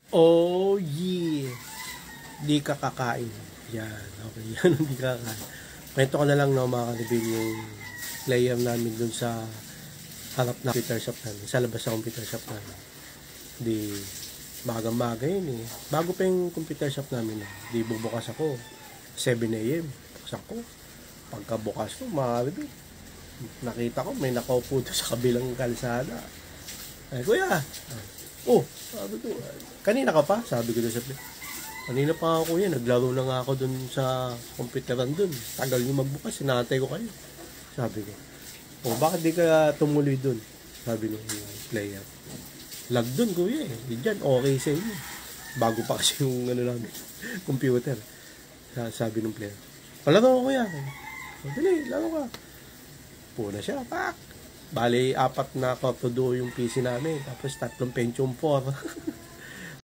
Oh, yeah. Di ka kakain. Yan, okay. Yan ang di ka kakain. Kwento ko na lang, no, mga kanibin, yung player namin dun sa harap na computer shop namin. Sa labas sa computer shop namin. Di, magang-maga yun eh. Bago pa yung computer shop namin. Di bubukas ako. 7 a.m. Bukas ako. Pagkabukas ko, mga kanibin, nakita ko, may nakaupo doon sa kabilang kalsada. Ay, kuya. Oh, sabi ko, kanina ka pa? Sabi ko doon sa play. Kanina pa ako yan, naglaro na nga ako dun sa computeran dun. Tagal nyo magbukas, sinatay ko kayo. Sabi ko, oh, bakit di ka tumuloy dun? Sabi ng player. Lag dun, kuya eh. Diyan, okay sa inyo. Bago pa kasi yung ano namin, computer. Sabi ng player. Palaro ko kuya. Dali, laro ka. Puna siya, pak! Bali, 4 na kapado yung PC namin. Tapos 3 Pentium 4.